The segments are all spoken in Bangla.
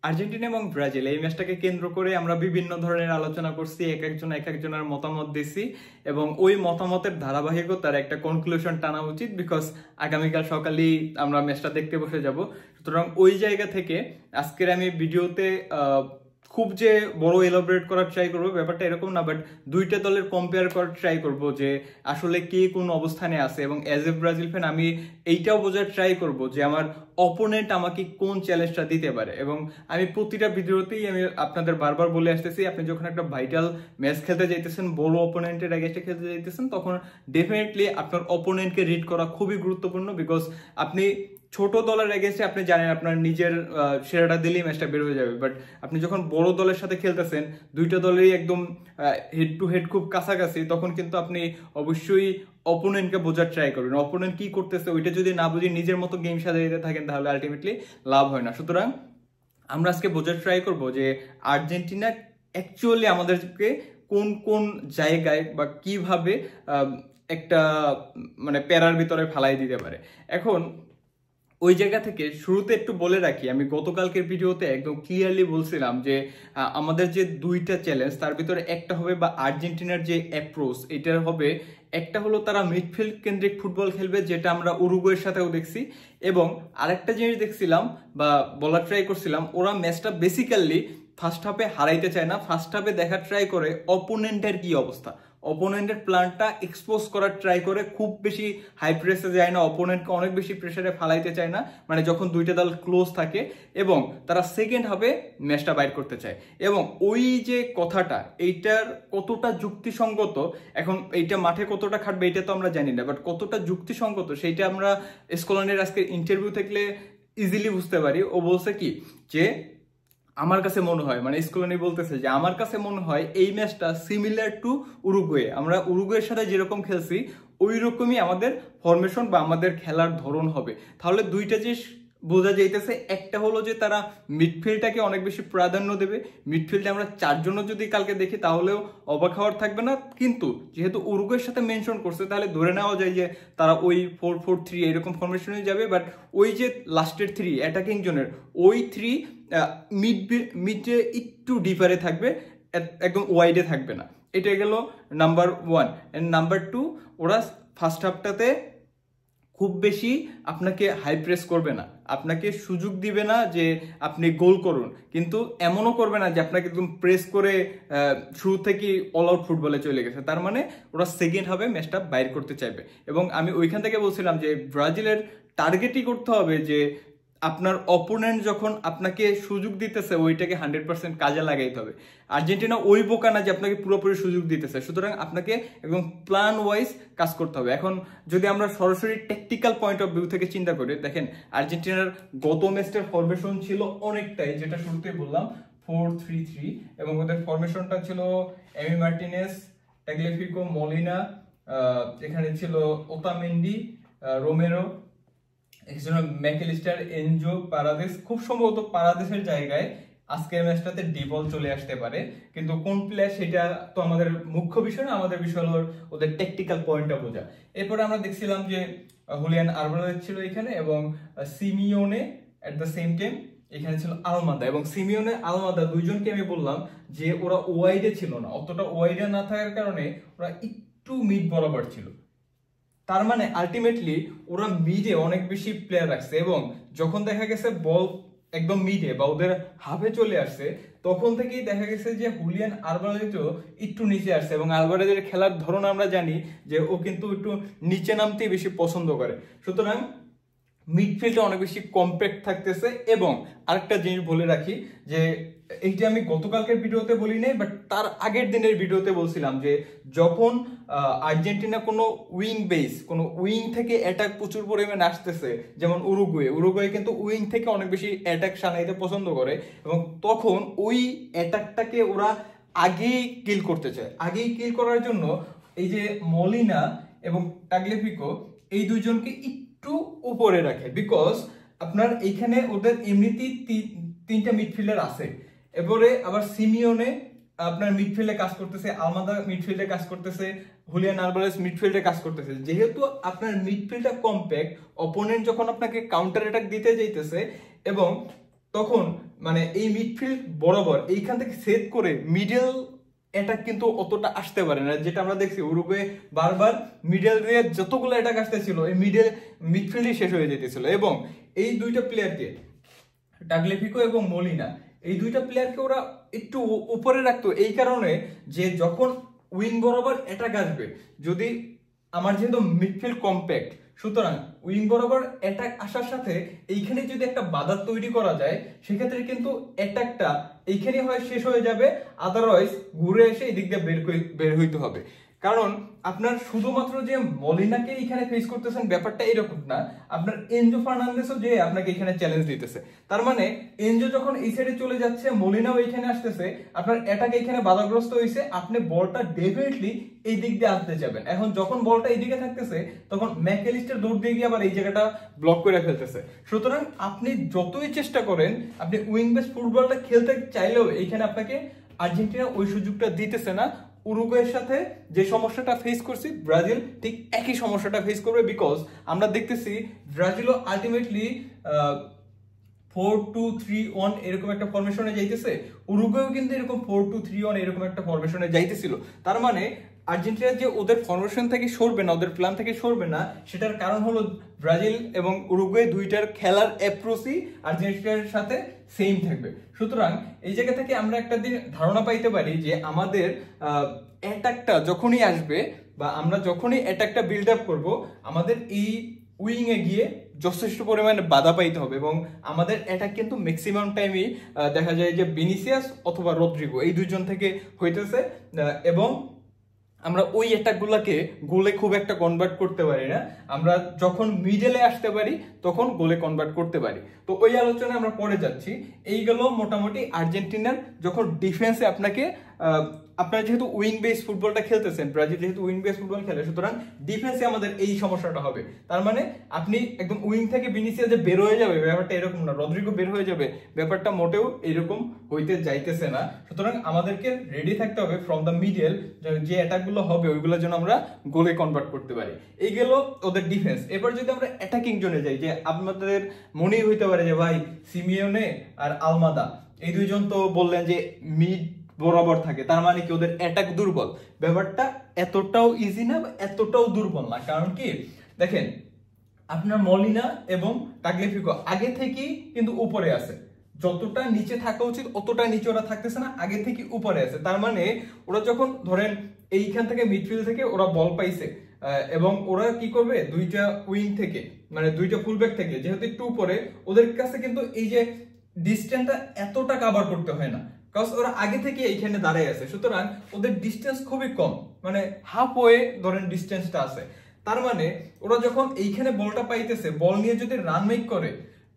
আর্জেন্টিনা এবং ব্রাজিল এই ম্যাচটাকে কেন্দ্র করে আমরা বিভিন্ন ধরনের আলোচনা করছি, এক একজনের মতামত দিছি এবং ওই মতামতের ধারাবাহিকতার একটা কনক্লুশন টানা উচিত, বিকজ আগামীকাল সকালেই আমরা ম্যাচটা দেখতে বসে যাব। সুতরাং ওই জায়গা থেকে আজকের আমি ভিডিওতে খুব যে বড় এলাবোরেট করার ট্রাই করবো ব্যাপারটা এরকম না, বাট দুইটা দলের কম্পেয়ার করার ট্রাই করব যে আসলে কে কোন অবস্থানে আছে, এবং অ্যাজ এ ব্রাজিল ফ্যান আমি এইটাও বোঝার ট্রাই করব যে আমার অপোনেন্ট আমাকে কোন চ্যালেঞ্জটা দিতে পারে। এবং আমি প্রতিটা ভিডিওতেই আমি আপনাদের বারবার বলে আসতেছি, আপনি যখন একটা ভাইটাল ম্যাচ খেলতে যাইতেছেন, বড় অপোনেন্টের এগেইনস্টে খেলতে যাইতেছেন, তখন ডেফিনেটলি আপনার অপোনেন্টকে রিড করা খুবই গুরুত্বপূর্ণ। বিকজ আপনি ছোট দলের এগেইনস্টে আপনি জানেন আপনার নিজের সেরাটা দিলেই ম্যাচটা বের হয়ে যাবে, বাট আপনি যখন বড় দলের সাথে খেলতেছেন, দুইটা দলেরই একদম হেড টু হেড খুব কাছাকাছি, তখন কিন্তু আপনি অবশ্যই অপোনেন্টকে বোঝার ট্রাই করবেন। অপোনেন্ট কি করতেছে ওইটা যদি না বুঝে নিজের মতো গেম সাজাইতে থাকেন, তাহলে আলটিমেটলি লাভ হয় না। সুতরাং আমরা আজকে বোঝার ট্রাই করব যে আর্জেন্টিনা অ্যাকচুয়ালি আমাদেরকে কোন কোন জায়গায় বা কিভাবে একটা মানে প্যারার ভিতরে ফালাই দিতে পারে। এখন ওই জায়গা থেকে শুরুতে একটু বলে রাখি, আমি গতকালকের ভিডিওতে একদম ক্লিয়ারলি বলছিলাম যে আমাদের যে দুইটা চ্যালেঞ্জ তার ভিতরে একটা হবে, বা আর্জেন্টিনার যে অ্যাপ্রোচ এটার হবে, একটা হলো তারা মিডফিল্ড কেন্দ্রিক ফুটবল খেলবে, যেটা আমরা উরুগুয়ের সাথেও দেখছি। এবং আরেকটা জিনিস দেখছিলাম বা বলার ট্রাই করছিলাম, ওরা ম্যাচটা বেসিক্যালি ফার্স্ট হাফে হারাইতে চায় না, ফার্স্ট হাফে দেখার ট্রাই করে অপোনেন্টের কি অবস্থা, অপোনেন্টের প্ল্যানটা এক্সপোজ করার ট্রাই করে, খুব বেশি হাই প্রেসে যায় না, অপোনেন্টকে অনেক বেশি প্রেসারে ফালাইতে চায় না, মানে যখন দুইটা দল ক্লোজ থাকে, এবং তারা সেকেন্ড হাফে ম্যাচটা বাইর করতে চায়। এবং ওই যে কথাটা এইটার কতটা যুক্তিসঙ্গত, এখন এইটা মাঠে কতটা খাটবে এটা তো আমরা জানি না, বাট কতটা যুক্তিসঙ্গত সেইটা আমরা স্কলানের আজকে ইন্টারভিউ থেকে ইজিলি বুঝতে পারি। ও বলছে কি যে আমার কাছে মনে হয়, মানে স্কলানি বলতেছে যে আমার কাছে মনে হয় এই ম্যাচটা সিমিলার টু উরুগুয়ে, আমরা উরুগুয়ের সাথে যেরকম খেলছি ওই রকমই আমাদের ফরমেশন বা আমাদের খেলার ধরন হবে। তাহলে দুইটা জিনিস বোঝা যাইতেছে, একটা হলো যে তারা মিডফিল্ডটাকে অনেক বেশি প্রাধান্য দেবে, মিডফিল্ডে আমরা চারজনও যদি কালকে দেখি তাহলেও অবাক হওয়ার থাকবে না। কিন্তু যেহেতু উরুগুয়ের সাথে মেনশন করছে, তাহলে ধরে নেওয়া যায় যে তারা ওই 4-4-3 এরকম ফরমেশনে যাবে, বাট ওই যে লাস্টের থ্রি অ্যাটাকিং জোনের ওই থ্রি মিডে একটু ডিপারে থাকবে, একদম ওয়াইডে থাকবে না। এটা গেল number one. And number two, ওরা ফার্স্ট হাফটাতে খুব বেশি আপনাকে হাই প্রেস করবে না, আপনাকে সুযোগ দিবে না যে আপনি গোল করুন, কিন্তু এমনও করবে না যে আপনাকে একদম প্রেস করে শুরু থেকে অল আউট ফুটবলে চলে গেছে। তার মানে ওরা সেকেন্ড হাফে ম্যাচটা বাইর করতে চাইবে। এবং আমি ওইখান থেকে বলছিলাম যে ব্রাজিলের টার্গেটই করতে হবে যে আপনার অপোনেন্ট যখন আপনাকে সুযোগ দিতেছে ওইটাকে 100% কাজে লাগাইতে হবে। আর্জেন্টিনা ওই বোকা না যে আপনাকে পুরোপুরি সুযোগ দিতেছে, সুতরাং আপনাকে একদম প্ল্যান ওয়াইজ কাজ করতে হবে। এখন যদি আমরা সরাসরি টেকটিক্যাল পয়েন্ট অফ ভিউ থেকে চিন্তা করি, দেখেন আর্জেন্টিনার গত ম্যাচটার ফরমেশন ছিল অনেকটাই, যেটা শুরুতেই বললাম 4-3-3, এবং ওদের ফরমেশনটা ছিল এমি মার্টিনেজ, টাগলিয়াফিকো, মলিনা, এখানে ছিল Otamendi, Romero, Mac Allister, Enzo, Paredes. খুব সম্ভবত পারাদেসের জায়গায় আজকের ম্যাচটাতে ডিবল চলে আসতে পারে, কিন্তু কোন প্লেয়ার সেটা তো আমাদের মুখ্য বিষয় না, আমাদের বিষয় হলো ওদের টেকটিক্যাল পয়েন্টটা বোঝা। এরপরে আমরা দেখছিলাম যে হুলিয়ান আলভারেজ ছিল এখানে, এবং Simeone at the same time এখানে ছিল আলমাদা। এবং সিমিওনে আলমাদা দুইজনকে আমি বললাম যে ওরা ওয়াইডে ছিল না, অতটা ওয়াইডে না থাকার কারণে ওরা একটু মিড বরাবর ছিল। তার মানে আলটিমেটলি ওরা মিডে অনেক বেশি প্লেয়ার রাখছে, এবং যখন দেখা গেছে বল একদম মিডে বা ওদের হাফে চলে আসছে, তখন থেকেই দেখা গেছে যে হুলিয়ান আলভারেজও একটু নিচে আসছে। এবং আলভারেজের খেলার ধরন আমরা জানি যে ও কিন্তু একটু নিচে নামতেই বেশি পছন্দ করে, সুতরাং মিডফিল্ডে অনেক বেশি কম্প্যাক্ট থাকতেছে। এবং আরেকটা জিনিস বলে রাখি যে এইটা আমি গতকালকের ভিডিওতে বলি নাই, বাট তার আগের দিনের ভিডিওতে বলছিলাম যে যখন আর্জেন্টিনা কোনো উইং বেস, কোনো উইং থেকে অ্যাটাক প্রচুর পরিমাণে আসতেছে, যেমন উরুগুয়ে কিন্তু উইং থেকে অনেক বেশি অ্যাটাক সানাইতে পছন্দ করে, এবং তখন ওই অ্যাটাকটাকে ওরা আগেই কিল করতে চায়। আগেই কিল করার জন্য এই যে মলিনা এবং টাগলিয়াফিকো এই দুইজনকে একটু উপরে রাখে, বিকজ আপনার এইখানে ওদের এমনিতেই তিনটা মিডফিল্ডার আছে। এরপরে আবার সিমিওনে আপনার মিডফিল্ডে কাজ করতেছে, আলমাদা মিডফিল্ডে কাজ করতেছে, হুলিয়ান আলভারেজ মিডফিল্ডে কাজ করতেছে। যেহেতু আপনার মিডফিল্ডটা কম্প্যাক্ট, অপোনেন্ট যখন আপনাকে কাউন্টার অ্যাটাক দিতে যাইতেছে এবং তখন মানে এই মিডফিল্ড বরাবর এইখান থেকে সেট করে মিডল অ্যাটাক কিন্তু অতটা আসতে পারে না, যেটা আমরা দেখছি উরুগুয়ে বারবার মিডল দিয়ে যতগুলো অ্যাটাক আসতেছিল এই মিডফিল্ডই শেষ হয়ে যেতেছিল। এবং এই দুইটা প্লেয়ারকে টাগলেফিকো এবং মলিনা, এই দুইটা প্লেয়ারকে ওরা একটু উপরে রাখতো এই কারণে যে যখন উইং বরাবর অ্যাটাক আসবে, যদি আমার যেহেতু মিডফিল্ড কম্প্যাক্ট, সুতরাং উইং বরাবর অ্যাটাক আসার সাথে এইখানে যদি একটা বাধা তৈরি করা যায় সেক্ষেত্রে কিন্তু অ্যাটাকটা এইখানে হয় শেষ হয়ে যাবে, আদারওয়াইজ ঘুরে এসে এই দিক দিয়ে বের হইতে হবে। কারণ আপনার শুধুমাত্র যে মলিনাকে এখানে ফেস করতেছেন ব্যাপারটা এরকম না, আপনার এনজো ফার্নান্দেসও যে আপনাকে এখানে চ্যালেঞ্জ দিতেছে। তার মানে এনজো যখন এই সাইডে চলে যাচ্ছে, মলিনাও এখানে আসতেছে, আপনার অ্যাটাক এখানে বাধাগ্রস্ত হয়েছে, আপনি বলটা ডেফিনেটলি এই দিক দিয়ে আসতে যাবেন। এখন যখন বলটা এইদিকে থাকতেছে তখন ম্যাকঅ্যালিস্টার দৌড় দিয়ে গিয়ে আবার এই জায়গাটা ব্লক করে ফেলতেছে। সুতরাং আপনি যতই চেষ্টা করেন, আপনি উইং বেস ফুটবলটা খেলতে চাইলেও এইখানে আপনাকে আর্জেন্টিনা ওই সুযোগটা দিতেছে না। উরুগুয়ের সাথে যে সমস্যাটা ফেস করছি ব্রাজিল ঠিক একই সমস্যাটা ফেস করবে, বিকজ আমরা দেখতেছি ব্রাজিলও আলটিমেটলি 4-2-3-1 এরকম একটা ফরমেশনে যাইতেছে, উরুগুয়েও কিন্তু এরকম 4-2-3-1 এরকম একটা ফরমেশনে যাইতেছিল। তার মানে আর্জেন্টিনা যে ওদের ফরমেশন থেকে সরবে না, ওদের প্ল্যান থেকে সরবে না, সেটার কারণ হলো ব্রাজিল এবং উরুগুয়ে দুইটার খেলার অ্যাপ্রোচই আর্জেন্টিনার সাথে সেম থাকবে। সুতরাং এই জায়গা থেকে আমরা একটা দিন ধারণা পাইতে পারি যে আমাদের অ্যাটাকটা যখনই আসবে বা আমরা যখনই অ্যাটাকটা বিল্ড আপ করবো, আমাদের এই উইং এ গিয়ে যথেষ্ট পরিমাণে বাধা পাইতে হবে। এবং আমাদের অ্যাটাক কিন্তু ম্যাক্সিমাম টাইমই দেখা যায় যে ভিনিসিয়াস অথবা রদ্রিগো এই দুইজন থেকে হইতেছে, এবং আমরা ওই অ্যাটাকগুলোকে গোলে খুব একটা কনভার্ট করতে পারি না। আমরা যখন মিডলে আসতে পারি তখন গোলে কনভার্ট করতে পারি। তো ওই আলোচনায় আমরা পরে যাচ্ছি। এইগুলো মোটামুটি আর্জেন্টিনার যখন ডিফেন্সে আপনারা যেহেতু উইং বেস ফুটবলটা খেলতেছেন, ব্রাজিল যেহেতু উইং বেস ফুটবল খেলে, সুতরাং ডিফেন্সে আমাদের এই সমস্যাটা হবে। তার মানে আপনি একদম উইং থেকে ভিনিসিয়াস যে বের হয়ে যাবে ব্যাপারটা এরকম না, রদ্রিগো বের হয়ে যাবে ব্যাপারটা মোটেও এরকম হইতে যাইতেছে না। সুতরাং আমাদেরকে রেডি থাকতে হবে ফ্রম দ্য মিডল, যে অ্যাটাকগুলো হবে ওইগুলো যেন আমরা গোলে কনভার্ট করতে পারি। এই গেল ওদের ডিফেন্স। এবার যদি আমরা অ্যাটাকিং জোনে যাই, যে আপনাদের মনেই হইতে পারে যে ভাই সিমিওনে আর আলমাদা এই দুইজন তো বললেন যে মিড বরাবর থাকে, তার মানে কি ওদের অ্যাটাক দুর্বল। ব্যাপারটা এতটাও ইজি না বা এতটাও দুর্বল না। কারণ কি দেখেন, আপনার মলিনা এবং টাগলেফিকো আগে থেকেই কিন্তু উপরে আছে, যতটা নিচে থাকা উচিত অতটা নিচে ওরা থাকতেছে না, আগে থেকে উপরে আছে। তার মানে ওরা যখন ধরেন এইখান থেকে মিডফিল্ড থেকে ওরা বল পাইছে, এবং ওরা কি করবে দুইটা উইং থেকে মানে দুইটা ফুলব্যাক থেকে যেহেতু একটু উপরে, ওদের কাছে কিন্তু এই যে ডিস্টেন্সটা এতটা কভার করতে হয় না, কারণ ওরা আগে থেকে এইখানে দাঁড়ায় আছে। সুতরাং ওদের ডিস্টেন্স খুবই কম, মানে হাফ ওয়ে ধরেন ডিস্টেন্সটা আছে। তার মানে ওরা যখন এইখানে বলটা পাইতেছে, বল নিয়ে যদি রান মেক করে,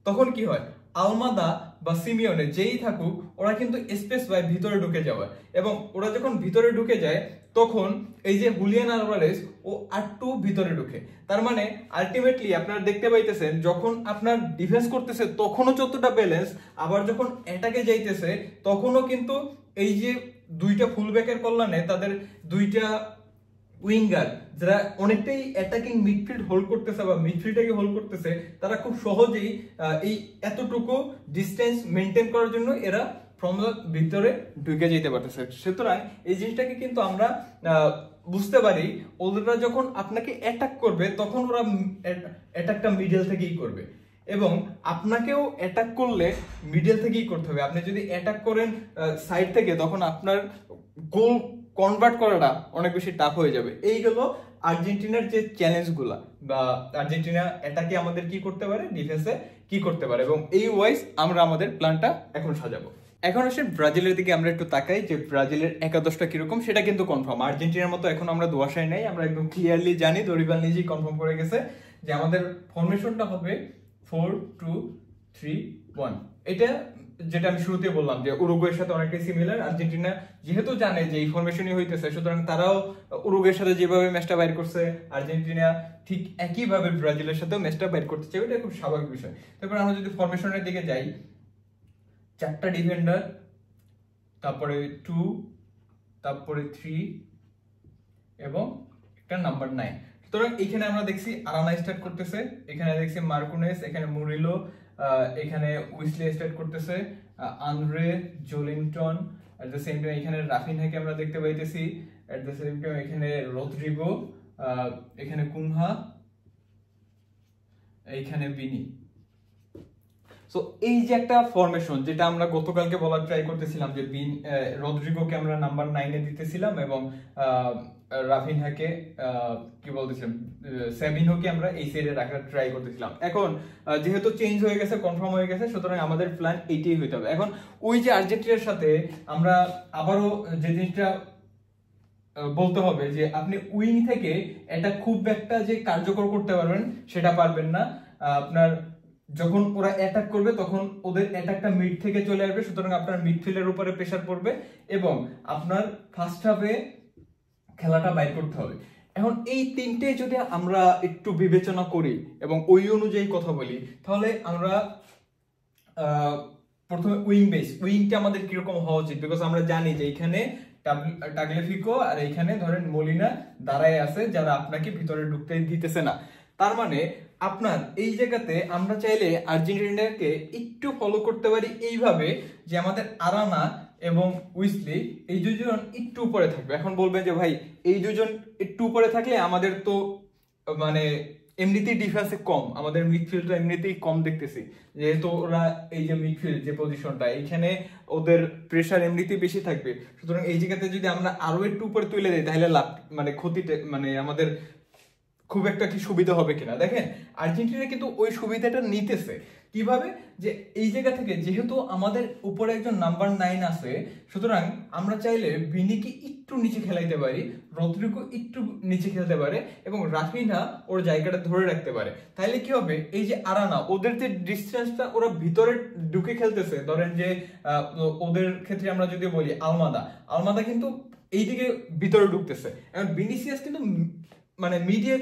তখন কি হয়, আলমাদা বা সিমিওনে যেই থাকুক ওরা কিন্তু স্পেস পায় ভিতরে ঢুকে যাওয়া, এবং ওরা যখন ভিতরে ঢুকে যায় তখন এই যে হুলিয়ান আলভারেজ ও আরটু ভিতরে ঢুকে। তার মানে আলটিমেটলি আপনারা দেখতে পাইতেছেন যখন আপনার ডিফেন্স করতেছে তখনও যতটা ব্যালেন্স, আবার যখন অ্যাটাকে যাইতেছে তখনও কিন্তু এই যে দুইটা ফুলব্যাকের কল্যাণে তাদের দুইটা উইঙ্গার যারা অনেকটাই অ্যাটাকিং মিডফিল্ড হোল্ড করতেছে বা মিডফিল্ডটাকে হোল্ড করতেছে, তারা খুব সহজেই এই এতটুকু ডিস্টেন্স মেনটেন করার জন্য এরা ফ্রম দ্য ভিতরে ঢুকে যেতে পারতেছে। সুতরাং এই জিনিসটাকে কিন্তু আমরা বুঝতে পারি, ওরা যখন আপনাকে অ্যাটাক করবে তখন ওরা অ্যাটাকটা মিডল থেকেই করবে, এবং আপনাকেও অ্যাটাক করলে মিডল থেকেই করতে হবে। আপনি যদি অ্যাটাক করেন সাইড থেকে তখন আপনার গোল কনভার্ট করাটা অনেক বেশি টাফ হয়ে যাবে। এইগুলো আর্জেন্টিনার যে চ্যালেঞ্জগুলো, বা আর্জেন্টিনা অ্যাটাকে আমাদের কি করতে পারে, ডিফেন্সে কি করতে পারে, এবং এই ওয়াইজ আমরা আমাদের প্ল্যানটা এখন সাজাবো। এখন আসে ব্রাজিলের দিকে আমরা একটু তাকাই যে ব্রাজিলের একাদশটা কিরকম, সেটা কিন্তু কনফার্ম। আর্জেন্টিনার মতো এখন আমরা দোয়াশায় নাই, আমরা একদম ক্লিয়ারলি জানি, দরিবাল নিজেই কনফার্ম করে গেছে যে আমাদের ফরমেশনটা হবে 4-2-3-1। এটা যেটা আমি শুরুতে বললাম যে উরুগুয়ের সাথে অনেকটাই সিমিলার। আর্জেন্টিনা যেহেতু জানে যে এই ফরমেশনই হইতেছে, সুতরাং তারাও উরুগুয়ের সাথে যেভাবে ম্যাচটা বাইর করছে আর্জেন্টিনা ঠিক একইভাবে ব্রাজিলের সাথেও ম্যাচটা বাইর করতে চাই, এটা খুব স্বাভাবিক বিষয়। তারপর আমরা যদি ফরমেশনের দিকে যাই, 4টা ডিফেন্ডার, তারপরে 2, তারপরে 3 এবং একটা নাম্বার 9। সুতরাং এখানে আমরা দেখছি আরানা স্টার্ট করতেছে, এখানে দেখছি মার্কুনেস, এখানে মুরিলো, এখানে উইসলি স্টার্ট করতেছে, Andre Joelinton, at the same time এখানে রাফিনহাকে আমরা দেখতে পাইতেছি, এট দ্য সেম টাইম এখানে রদ্রিগো, এখানে কুনহা, এইখানে বিনি। সো এই যে একটা ফরমেশন যেটা আমরা গতকালকে বলার ট্রাই করতেছিলাম যে রদ্রিগোকে আমরা নাম্বার 9 এ দিতেছিলাম এবং রাফিনহাকে কি বলতেছিলাম সেভিনহোকে আমরা এই সাইডে রাখার ট্রাই করতেছিলাম। এখন যেহেতু চেঞ্জ হয়ে গেছে, কনফার্ম হয়ে গেছে, সুতরাং আমাদের প্ল্যান এইটাই হইতে হবে। এখন ওই যে আর্জেন্টিনার সাথে আমরা আবারও যে জিনিসটা বলতে হবে যে আপনি উইং থেকে এটা খুব একটা যে কার্যকর করতে পারবেন সেটা পারবেন না। আপনার যখন ওরা অ্যাটাক করবে তখন ওদের অ্যাটাকটা মিড থেকে চলে আসবে, সুতরাং আপনার মিডফিল্ডের উপরে প্রেসার পড়বে এবং আপনার ফার্স্ট হাফে খেলাটা বাইর করতে হবে। এখন এই তিনটে যদি আমরা একটু বিবেচনা করি এবং ওই অনুযায়ী কথা বলি, তাহলে আমরা প্রথমে উইংটা আমাদের কিরকম হওয়া উচিত, বিকজ আমরা জানি যে এখানে টাগলেফিকো আর এইখানে ধরেন মলিনা দাঁড়ায় আছে যারা আপনাকে ভিতরে ঢুকতে দিতেছে না। তার মানে আপনার এই জায়গাতে আমরা চাইলে আর্জেন্টিনাকে একটু ফলো করতে পারি এইভাবে যে আমাদের আরানা এবং উইসলি এই দুজন একটু উপরে থাকবে। এখন বলবেন যে ভাই এই দুজন একটু উপরে থাকলে আমাদের তো মানে এমনিতেই ডিফেন্সে কম, আমাদের মিডফিল্ডটা এমনিতেই কম দেখতেছি, যেহেতু ওরা এই যে মিডফিল্ড যে পজিশনটা এইখানে ওদের প্রেসার এমনিতেই বেশি থাকবে, সুতরাং এই জায়গাতে যদি আমরা আরো একটু উপরে তুলে দিই তাহলে লাভ মানে ক্ষতিটা মানে আমাদের খুব একটা কি সুবিধা হবে কিনা। দেখেন আর্জেন্টিনা কিন্তু ওই সুবিধাটা নিতেছে কিভাবে, যে এই জায়গা থেকে যেহেতু আমাদের উপরে একজন নাম্বার 9 আছে, সুতরাং আমরা চাইলে বিনিকে একটু নিচে খেলাইতে পারি, রদ্রিগো একটু নিচে খেলতে পারে এবং রাফিনহা ওর জায়গাটা ধরে রাখতে পারে। তাইলে কি হবে, এই যে আরানা ওদের যে ডিস্টেন্সটা ওরা ভিতরে ঢুকে খেলতেছে, ধরেন যে ওদের ক্ষেত্রে আমরা যদি বলি আলমাদা কিন্তু এইদিকে ভিতরে ঢুকতেছে, এখন ভিনিসিয়াস কিন্তু মানে মিডিয়া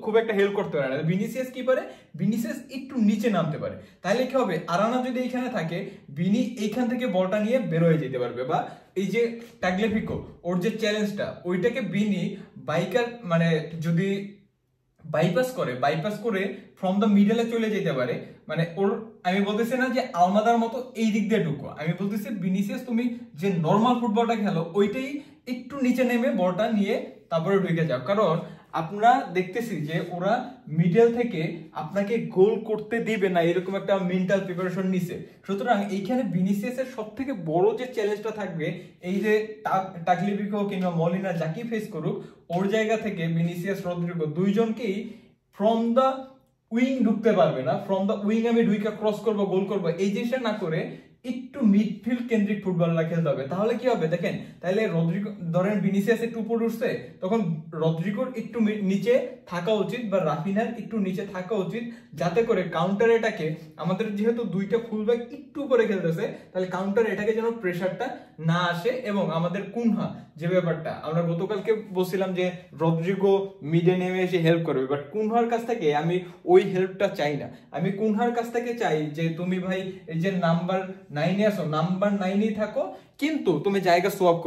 খুব একটা হেল্প করতে পারে না। ভিনিসিয়াস কি পারে, ভিনিসিয়াস একটু নিচে নামতে পারে, তাহলে কি হবে আরানা যদি এইখানে থাকে বিনি এইখান থেকে বলটা নিয়ে বের হয়ে যেতে পারবে, বা এই যে টাগলেফিকো ওর যে চ্যালেঞ্জটা ওইটাকে বিনি বাইকার মানে যদি বাইপাস করে ফ্রম দ্য মিডলে চলে যেতে পারে। মানে ওর আমি বলতেছি না যে আলমাদার মতো এই দিক দিয়ে ঢুকো, আমি বলতেছি ভিনিসিয়াস তুমি যে নর্মাল ফুটবলটা খেলো ওইটাই একটু নিচে নেমে বলটা নিয়ে তারপরে ঢুকে যাও, কারণ আমরা দেখতেছি যে ওরা মিডল থেকে আপনাকে গোল করতে দিবে না এরকম একটা মেন্টাল প্রিপারেশন নিছে। সুতরাং এইখানে ভিনিসিয়াসের সবথেকে বড় যে চ্যালেঞ্জটা থাকবে এই যে টাগলেফিকো কিংবা মলিনা যাকে ফেস করুক, ওর জায়গা থেকে ভিনিসিয়াস রদ্রিগো দুইজনকেই ফ্রম দ্য উইং ঢুকতে পারবে না, ফ্রম দ্য উইং আমি ঢুইকা ক্রস করব গোল করব এই জিনিসটা না করে একটু মিডফিল্ড কেন্দ্রিক ফুটবলটা খেলতে হবে। তাহলে কি হবে দেখেন, তাহলে রদ্রিগো ধরেন ভিনিসিয়াস একটু উপরে উঠছে, তখন রদ্রিগোর একটু নিচে থাকা উচিত বা রাফিনার একটু নিচে থাকা উচিত, যাতে করে কাউন্টার এটাকে আমাদের যেহেতু দুইটা ফুলব্যাক একটু উপরে খেলতেছে, তাহলে কাউন্টার এটাকে যেন প্রেসারটা না আসে এবং আমাদের কুনহা যে ব্যাপারটা আমরা গতকালকে বলছিলাম যে রদ্রিগো মিডে নেমে এসে হেল্প করবে, বাট কুনহার কাছ থেকে আমি ওই হেল্পটা চাই না। আমি কুনহার কাছ থেকে চাই যে তুমি ভাই এই যে নাম্বার 9 আসো, নাম্বার 9 থাকো, কিন্তু তুমি জায়গা সোয়াপ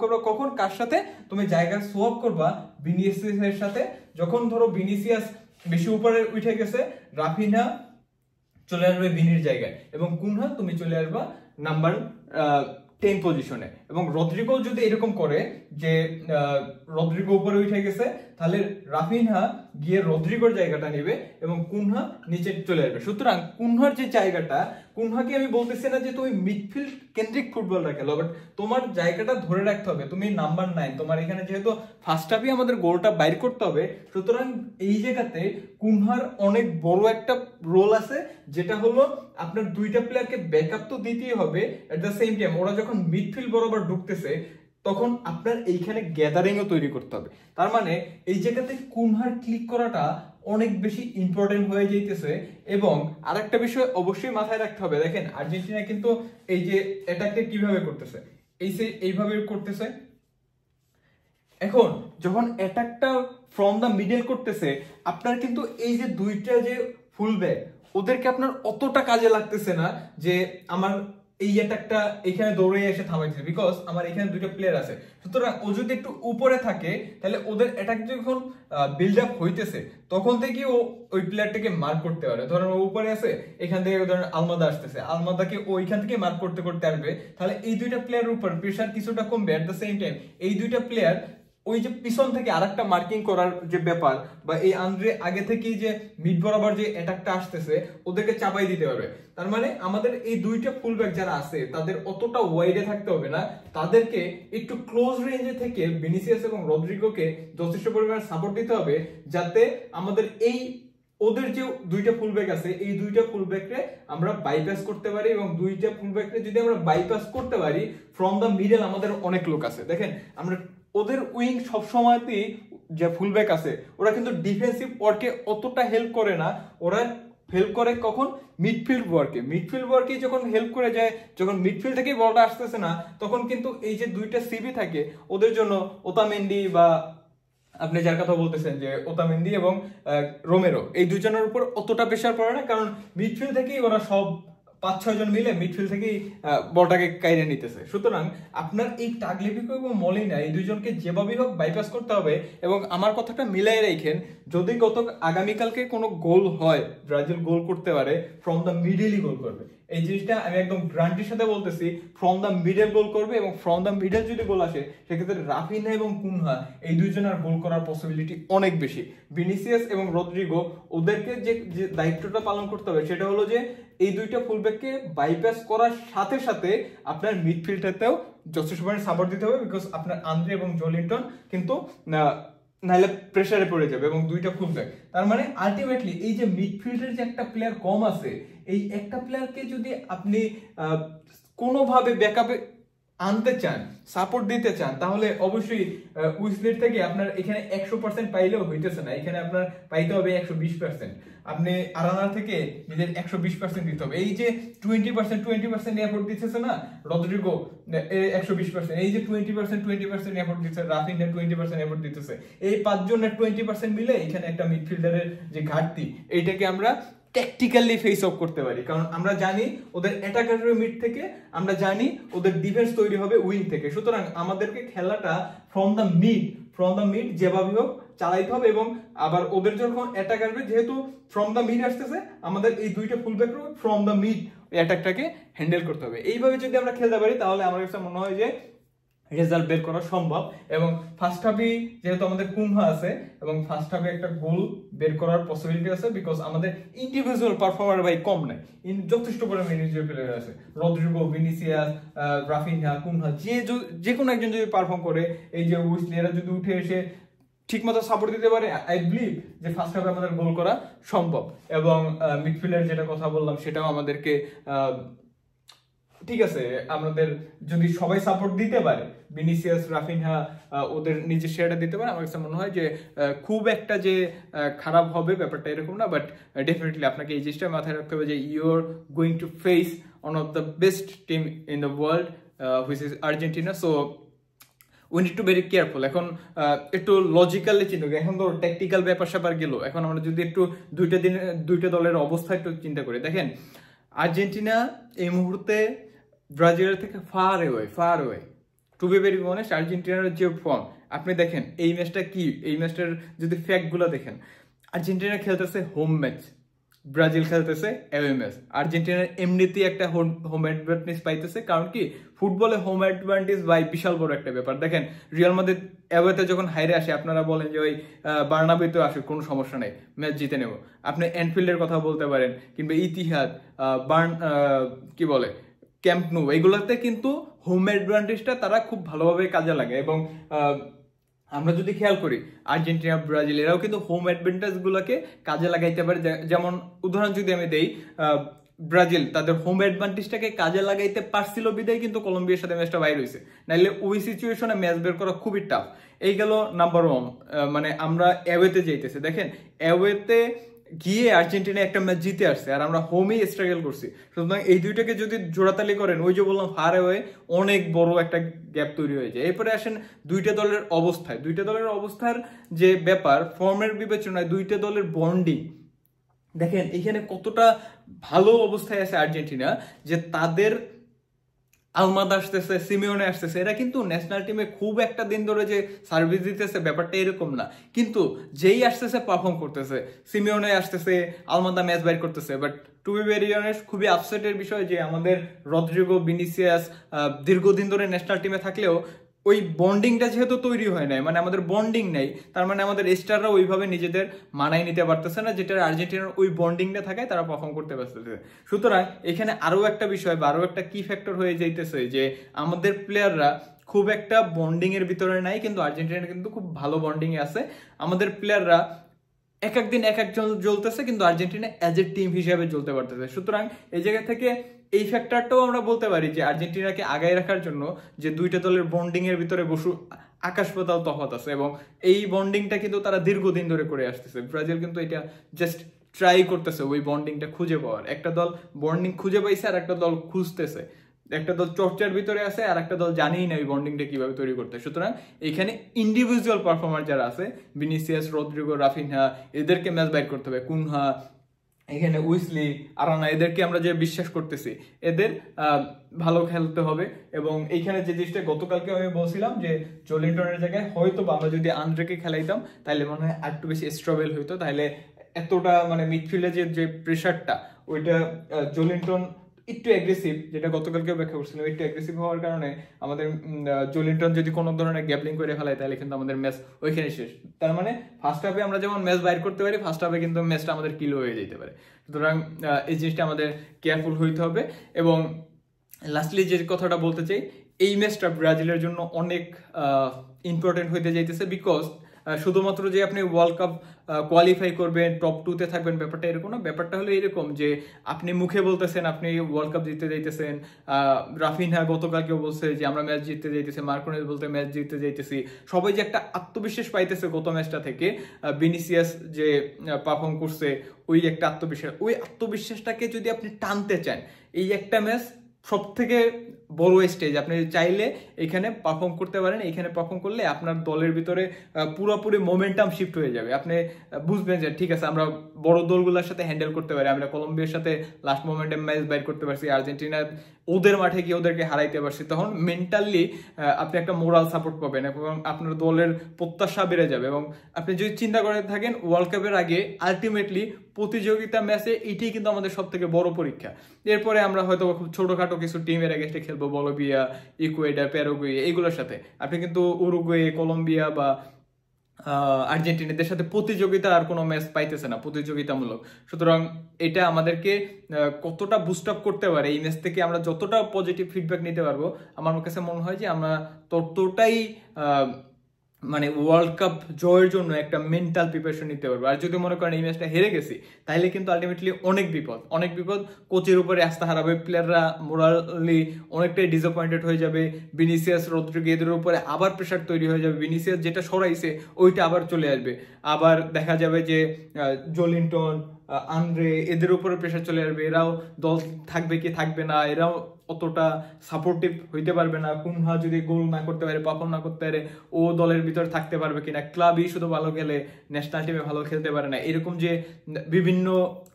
করবা কখন কার সাথে, তুমি জায়গা সোয়াপ করবা ভিনিসিয়াসের সাথে। যখন ধরো ভিনিসিয়াস বেশি উপরে উঠে গেছে, রাফিনহা চলে আসবে ভিনির জায়গায় এবং কুনহা তুমি চলে আসবা নাম্বার 10 পজিশনে। এবং রদ্রিগো যদি এরকম করে যে রদ্রিগো উপরে উঠে গেছে, তাহলে রাফিনহা গিয়ে রদ্রিগোর জায়গাটা নেবে এবং কুনহা নিচে চলে আসবে। সুতরাং কুনহার যে জায়গাটা, কুনহাকে আমি বলতেছি না যে তুমি মিডফিল্ড কেন্দ্রিক ফুটবলটা খেলো, বাট তোমার জায়গাটা ধরে রাখতে হবে, তুমি নাম্বার 9, তোমার এখানে যেহেতু ফার্স্ট হাফে আমাদের গোলটা বাইর করতে হবে, সুতরাং এই জায়গাতে কুনহার অনেক বড় একটা রোল আছে, যেটা হলো আপনার দুইটা প্লেয়ারকে ব্যাকআপ তো দিতেই হবে, এট দ্য সেম টাইম ওরা যখন মিডফিল্ড বরাবর ঢুকতেছে তখন আপনার এইখানে গ্যাদারিংও তৈরি করতে হবে। তার মানে এই জায়গাতে কুনহার ক্লিক করাটা অনেক বেশি ইম্পর্টেন্ট হয়ে যাইতেছে। এবং আরেকটা বিষয় অবশ্যই মাথায় রাখতে হবে, দেখেন আর্জেন্টিনা কিন্তু এই যে অ্যাটাকটা কিভাবে করতেছে, এইভাবে করতেছে। এখন যখন অ্যাটাকটা ফ্রম দ্য মিডল করতেছে, আপনার কিন্তু এই যে দুইটা যে ফুল ব্যাক ওদেরকে আপনার অতটা কাজে লাগতেছে না যে আমার এই অ্যাটাকটা এখানে দৌড়ে এসে থামাইছে, বিকজ আমার এখানে দুইটা প্লেয়ার আছে। সুতরাং ও যদি একটু উপরে থাকে তাহলে ওদের অ্যাটাক যখন বিল্ড আপ হইতেছে তখন থেকে ও ওই প্লেয়ারটাকে মার্ক করতে পারে। ধরেন ও উপরে আছে, এখান থেকে ধরেন আলমাদা আসতেছে, আলমাদাকে ওইখান থেকে মার্ক করতে করতে আসবে, তাহলে এই দুইটা প্লেয়ারের উপর প্রেসার কিছুটা কমবে। এট দ্য সেম টাইম এই দুইটা প্লেয়ার ওই যে পিছন থেকে আরেকটা মার্কিং করার যে ব্যাপার, বা এই আন্দ্রে আগে থেকেই যে মিড বরাবর যে অ্যাটাকটা আসতেছে ওদেরকে চাপাই দিতে পারবে। তার মানে আমাদের এই দুইটা ফুলব্যাক যারা আছে তাদের অতটা ওয়াইডে থাকতে হবে না, তাদেরকে একটু ক্লোজ রেঞ্জে থেকে ভিনিসিয়াস এবং রদ্রিগোকে যথেষ্ট পরিমাণে সাপোর্ট দিতে হবে, যাতে আমাদের এই ওদের যে দুইটা ফুলব্যাক আছে এই দুইটা ফুলব্যাককে আমরা বাইপাস করতে পারি। এবং দুইটা ফুলব্যাককে যদি আমরা বাইপাস করতে পারি, ফ্রম দ্য মিডল আমাদের অনেক লোক আছে। দেখেন আমরা ওদের উইং সব সময়তেই যে ফুলব্যাক আছে ওরা কিন্তু ডিফেন্সিভ ওয়ার্কে অতটা হেল্প করে না, ওরা হেল্প করে কখন মিডফিল্ড ওয়ার্কে যখন হেল্প করে যায়, যখন মিডফিল্ড থেকে বলটা আসতেছে না তখন কিন্তু এই যে দুইটা সিবি থাকে ওদের জন্য ওতামেন্ডি বা আপনি যার কথা বলতেছেন যে ওতামেন্ডি এবং রোমেরো, এই দুজনের উপর অতটা প্রেশার পড়ে না, কারণ মিডফিল্ড থেকেই ওরা সব 5-6 জন মিলে মিডফিল্ড থেকেই বলটাকে কাইরে নিতেছে। সুতরাং আপনার এই টাগলিভিকো এবং মলিনা এই দুইজনকে যেভাবেই হোক বাইপাস করতে হবে। এবং আমার কথাটা মিলাই রাখেন, যদি আগামীকালকে কোনো গোল হয়, ব্রাজিল গোল করতে পারে, ফ্রম দ্য মিডলই গোল করবে। এই জিনিসটা আমি একদম গ্যারান্টির সাথে বলতেছি, ফ্রম দ্য মিডল গোল করবে। এবং ফ্রম দ্য মিডল যদি গোল আসে সেক্ষেত্রে রাফিনা এবং কুনহা এই দুইজনের গোল করার পসিবিলিটি অনেক বেশি। ভিনিসিয়াস এবং রদ্রিগো ওদেরকে যে দায়িত্বটা পালন করতে হবে সেটা হলো যে এই দুইটা ফুলব্যাককে বাইপাস করার সাথে সাথে আপনার মিডফিল্ডটাতেও যথেষ্ট পরিমাণে সাপোর্ট দিতে হবে, বিকজ আপনার আন্দ্রে এবং জলিন্টন কিন্তু নাহলে প্রেসারে পড়ে যাবে এবং দুইটা ফুলব্যাক। তার মানে আলটিমেটলি এই যে মিডফিল্ডের যে একটা প্লেয়ার কম আছে, এই একটা প্লেয়ারকে যদি আপনি কোনোভাবে ব্যাকআপে আনতে চান, সাপোর্ট দিতে চান, তাহলে অবশ্যই উইসলির থেকে আপনার এখানে 100% পাইলেও হইতেছে না, এখানে আপনার পাইতে হবে 120%। আপনি আরানার থেকে নিজের 120% দিতে হবে। এই যে 20% এফোর্ট দিতেছে না রদ্রিগো 120%, এই যে 20% এফোর্ট দিচ্ছে রাফিনা 20% এফোর্ট দিতেছে, এই 5 জনের 20% মিলে এখানে একটা মিডফিল্ডারের যে ঘাটতি এইটাকে আমরা ট্যাকটিক্যালি ফেস অফ করতে পারি। কারণ আমরা জানি ওদের অ্যাটাকারের মিড থেকে, আমরা জানি ওদের ডিফেন্স তৈরি হবে উইং থেকে। সুতরাং আমাদেরকে খেলাটা ফ্রম দ্য মিড যেভাবে হোক চালাইতে হবে। এবং আবার ওদের যখন অ্যাটাক আসবে, যেহেতু ফ্রম দ্য মিড আসতেছে, আমাদের এই দুইটা ফুলব্যাক ফ্রম দ্য মিড অ্যাটাকটাকে হ্যান্ডেল করতে হবে। এইভাবে যদি আমরা খেলতে পারি তাহলে আমার কাছে মনে হয় যে রেজাল্ট বের করা সম্ভব। এবং ফার্স্ট হাফে যেহেতু আমাদের কুনহা আছে এবং ফার্স্ট হাফে একটা গোল বের করার পসিবিলিটি আছে, বিকজ আমাদের ইন্ডিভিজুয়াল পারফর্মার ভাই কম নাই, যথেষ্ট পরিমাণে ইন্ডিভিজুয়াল প্লেয়ার আছে। রদ্রিগো, ভিনিসিয়াস, রাফিনহা, কুনহা, যে কোনো একজন যদি পারফর্ম করে, এই যে উইসলিরা যদি উঠে এসে ঠিকমতো সাপোর্ট দিতে পারে, আই বিলিভ যে ফার্স্ট হাফে আমাদের গোল করা সম্ভব। এবং মিডফিল্ডের যেটা কথা বললাম সেটাও আমাদেরকে ঠিক আছে, আমাদের যদি সবাই সাপোর্ট দিতে পারে, ভিনিসিয়াস, রাফিনহা ওদের নিজের শেয়ারটা দিতে পারে, আমার কাছে মনে হয় যে খুব একটা যে খারাপ হবে ব্যাপারটা এরকম না। বাট ডেফিনেটলি আপনাকে এই জিনিসটা মাথায় রাখতে হবে যে you are going to face one of the best team in the world which is Argentina. So we need to very careful. এখন একটু লজিক্যালি চিন্তা করি, এখন তো ট্যাকটিক্যাল ব্যাপার স্যাপার গেল, এখন আমরা যদি একটু দুইটা দলের অবস্থা একটু চিন্তা করি। দেখেন আর্জেন্টিনা এই মুহূর্তে ব্রাজিলের থেকে far away two be very honest. আর্জেন্টিনার যে ফর্ম আপনি দেখেন, এই ম্যাচটা কি, এই ম্যাচটার যদি ফ্যাক্টগুলো দেখেন, আর্জেন্টিনা খেলতেছে হোম ম্যাচ, ব্রাজিল খেলতেছে অ্যাওয়ে ম্যাচ। আর্জেন্টিনার এমনিতেই একটা হোম অ্যাডভান্টেজ পাইতেছে, কারণ কি ফুটবলে হোম অ্যাডভান্টেজ বাই বিশাল বড় একটা ব্যাপার। দেখেন রিয়াল মাদ্রিদ অ্যাওয়েতে যখন হাইরে আসে, আপনারা বলেন যে ওই বার্নাবেতে আসে কোনো সমস্যা নেই, ম্যাচ জিতে নেব। আপনি অ্যানফিল্ডের কথা বলতে পারেন, কিংবা ইতিহাদ, কি বলে ক্যাম্প নু, এইগুলোতে কিন্তু হোম অ্যাডভান্টেজটা তারা খুব ভালোভাবে কাজে লাগে। এবং আমরা যদি খেয়াল করি আর্জেন্টিনা, ব্রাজিল এরাও কিন্তু হোম অ্যাডভান্টেজ গুলোকে কাজে লাগাইতে পারে। যেমন উদাহরণ যদি আমি দেই, ব্রাজিল তাদের হোম অ্যাডভান্টেজটাকে কাজে লাগাইতে পারছিল বিদায় কিন্তু কলম্বিয়ার সাথে ম্যাচটা বাইরে হয়েছে, নাইলে ওই সিচুয়েশনে ম্যাচ বের করা খুবই টাফ। এই গেল নাম্বার 1, মানে আমরা অ্যাওয়েতে যাইতেছি। দেখেন অ্যাওয়েতে গিয়ে আর্জেন্টিনা একটা ম্যাচ জিতে আসছে আর আমরা হোমেই স্ট্রাগল করছি। সুতরাং এই দুইটাকে যদি জোড়াতালি করেন, ওই যে বললাম ফার অ্যাওয়ে, অনেক বড় একটা গ্যাপ তৈরি হয়ে যায়। এরপরে আসেন দুইটা দলের অবস্থার যে ব্যাপার, ফর্মের বিবেচনায় দুইটা দলের বন্ডিং দেখেন এখানে কতটা ভালো অবস্থায় আছে আর্জেন্টিনা, যে তাদের আলমাদা আসতেছে, সিমিওনে আসতেছে, এরা কিন্তু ন্যাশনাল টিমে খুব একটা দিন ধরে যে সার্ভিস দিতেছে ব্যাপারটা এরকম না, কিন্তু যেই আসতেছে পারফর্ম করতেছে। সিমিওনে আসতেছে, আলমাদা ম্যাচ বাইর করতেছে। But to be very honest, খুবই আপসেটের বিষয় যে আমাদের রদ্রিগো, ভিনিসিয়াস দীর্ঘদিন ধরে ন্যাশনাল টিমে থাকলেও ওই বন্ডিংটা যেহেতু তৈরি হয় নাই, মানে আমাদের বন্ডিং নেই, তার মানে আমাদের স্টাররা ওইভাবে নিজেদের মানায় নিতে পারতেছে না, যেটা আর্জেন্টিনার ওই বন্ডিংটা থাকায় তারা পারফর্ম করতে পারতেছে। সুতরাং এখানে আরো একটা বিষয় বা আরো একটা কি ফ্যাক্টর হয়ে যাইতেছে যে আমাদের প্লেয়াররা খুব একটা বন্ডিং এর ভিতরে নাই, কিন্তু আর্জেন্টিনা কিন্তু খুব ভালো বন্ডিং এ আছে। আমাদের প্লেয়াররা এক একদিন এক একজন জ্বলতেছে, কিন্তু আর্জেন্টিনা অ্যাজ এ টিম হিসেবে জ্বলতে পারতেছে। সুতরাং এই জায়গা থেকে এই ফ্যাক্টরটাও আমরা বলতে পারি যে আর্জেন্টিনাকে আগায় রাখার জন্য যে দুইটা দলের বন্ডিং এর ভিতরে আকাশ পাতাল তফাৎ আছে, এবং এই বন্ডিংটা কিন্তু তারা দীর্ঘদিন ধরে করে আসতেছে। ব্রাজিল কিন্তু এটা জাস্ট ট্রাই করতেছে ওই বন্ডিংটা খুঁজে পাওয়ার। একটা দল বন্ডিং খুঁজে পাইছে আর একটা দল খুঁজতেছে, একটা দল চর্চার ভিতরে আছে আর একটা দল জানেই না ওই বন্ডিংটা কিভাবে তৈরি করতে। সুতরাং এখানে ইন্ডিভিজুয়াল পারফরমার যারা আছে, ভিনিসিয়াস, রদ্রিগো, রাফিনহা, এদেরকে ম্যাচ বাইর করতে হবে। কুনহা, এখানে উইসলি, আরানা, এদেরকে আমরা যে বিশ্বাস করতেছি, এদের ভালো খেলতে হবে। এবং এইখানে যে জিনিসটা গতকালকে আমি বলছিলাম যে জোলিন্টনের জায়গায় হয়তো আমরা যদি আন্দ্রেকে খেলাইতাম তাহলে মনে হয় আরেকটু বেশি স্ট্রবেল হইতো, তাহলে এতটা মানে মিডফিল্ডে যে প্রেশারটা ওইটা জোলিন্টন একটু অ্যাগ্রেসিভ, যেটা গতকালকে ব্যাখ্যা করছিলাম, একটু অ্যাগ্রেসিভ হওয়ার কারণে আমাদের জোলিন্টন যদি কোনো ধরনের গ্যাপলিং করে ফেলায় তাহলে কিন্তু আমাদের ম্যাচ ওইখানে শেষ। তার মানে ফার্স্ট হাফে আমরা যেমন ম্যাচ বাইর করতে পারি, ফার্স্ট হাফে কিন্তু ম্যাচটা আমাদের কিল হয়ে যেতে পারে। সুতরাং এই জিনিসটা আমাদের কেয়ারফুল হইতে হবে। এবং লাস্টলি যে কথাটা বলতে চাই, এই ম্যাচটা ব্রাজিলের জন্য অনেক ইম্পর্টেন্ট হইতে যাইতেছে, বিকজ শুধুমাত্র যে আপনি ওয়ার্ল্ড কাপ কোয়ালিফাই করবেন, টপ 2-তে থাকবেন, ব্যাপারটা এরকম না। ব্যাপারটা হলো এরকম যে আপনি মুখে বলতেছেন আপনি ওয়ার্ল্ড কাপ জিততে যাইতেছেন, রাফিনহা গতকালকেও বলছে যে আমরা ম্যাচ জিততে যাইতেছি, মার্কোনেজ বলতে ম্যাচ জিততে যাইতেছি, সবাই যে একটা আত্মবিশ্বাস পাইতেছে গত ম্যাচটা থেকে, ভিনিসিয়াস যে পারফর্ম করছে ওই একটা আত্মবিশ্বাস, ওই আত্মবিশ্বাসটাকে যদি আপনি টানতে চান, এই একটা ম্যাচ সব থেকে বড় স্টেজ, আপনি চাইলে এখানে পারফর্ম করতে পারেন। এখানে পারফর্ম করলে আপনার দলের ভিতরে পুরোপুরি মোমেন্টাম শিফট হয়ে যাবে। আপনি বুঝবেন যে ঠিক আছে, আমরা বড় দলগুলোর সাথে হ্যান্ডেল করতে পারি, আমরা কলম্বিয়ার সাথে লাস্ট মোমেন্টে ম্যাচ বাইর করতে পারছি, আর্জেন্টিনা ওদের মাঠে গিয়ে ওদেরকে হারাইতে পারছি। তখন মেন্টালি আপনি একটা মোরাল সাপোর্ট পাবেন এবং আপনার দলের প্রত্যাশা বেড়ে যাবে। এবং আপনি যদি চিন্তা করে থাকেন ওয়ার্ল্ড কাপের আগে আলটিমেটলি প্রতিযোগিতা ম্যাচে এটাই কিন্তু আমাদের সব থেকে বড় পরীক্ষা। এরপরে আমরা হয়তো খুব ছোটখাটো কিছু টিমের এগেইনস্টে খেলবো, বলিভিয়া, ইকুয়েডর, প্যারাগুয়ে, এগুলোর সাথে। আপনি কিন্তু উরুগুয়ে, কলম্বিয়া বা আর্জেন্টিনাদের সাথে প্রতিযোগিতা আর কোনো ম্যাচ পাইতেছে না প্রতিযোগিতামূলক। সুতরাং এটা আমাদেরকে কতটা বুস্ট আপ করতে পারে, এই ম্যাচ থেকে আমরা যতটা পজিটিভ ফিডব্যাক নিতে পারবো, আমার কাছে মনে হয় যে আমরা ততটাই মানে ওয়ার্ল্ড কাপ জয়ের জন্য একটা মেন্টাল প্রিপারেশন নিতে পারবো। আর যদি মনে করেন এই ম্যাচটা হেরে গেছি, তাহলে কিন্তু আলটিমেটলি অনেক বিপদ, কোচের উপরে আস্থা হারাবে, প্লেয়াররা মোরালি অনেকটাই ডিসঅ্যাপয়েন্টেড হয়ে যাবে, ভিনিসিয়াস, রদ্রিগো এদের উপরে আবার প্রেশার তৈরি হয়ে যাবে, ভিনিসিয়াস যেটা সরাইছে ওইটা আবার চলে আসবে, আবার দেখা যাবে যে জোলিন্টন, আন্দ্রে এদের উপরে প্রেশার চলে আসবে, এরাও দল থাকবে কি থাকবে না, এরাও অতটা সাপোর্টিভ হইতে পারবে না। কুনহা যদি গোল না করতে পারে, পারফর্ম না করতে পারে, ও দলের ভিতরে থাকতে পারবে কিনা, ক্লাবই শুধু ভালো খেলে ন্যাশনাল টিমে ভালো খেলতে পারে না, এরকম যে বিভিন্ন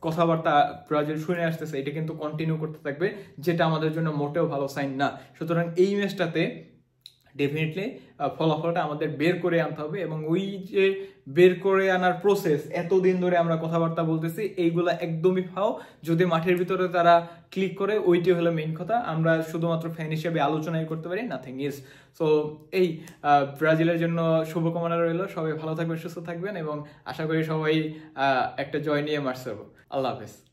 কথাবার্তা ব্রাজিল শুনে আসতেছে, এটা কিন্তু কন্টিনিউ করতে থাকবে, যেটা আমাদের জন্য মোটেও ভালো সাইন না। সুতরাং এই ম্যাচটাতে ডেফিনেটলি ফলাফলটা আমাদের বের করে আনতে হবে। এবং ওই যে বের করে আনার প্রসেস, এতদিন ধরে আমরা কথাবার্তা বলতেছি, এইগুলা একদমই ফাও। যদি মাঠের ভিতরে তারা ক্লিক করে, ওইটি হলো মেইন কথা। আমরা শুধুমাত্র ফ্যান হিসেবে আলোচনাই করতে পারি, নাথিং ইজ। সো এই ব্রাজিলের জন্য শুভকামনা রইল, সবাই ভালো থাকবেন, সুস্থ থাকবেন এবং আশা করি সবাই একটা জয় নিয়ে মার্চ করবো। আল্লাহ হাফেজ।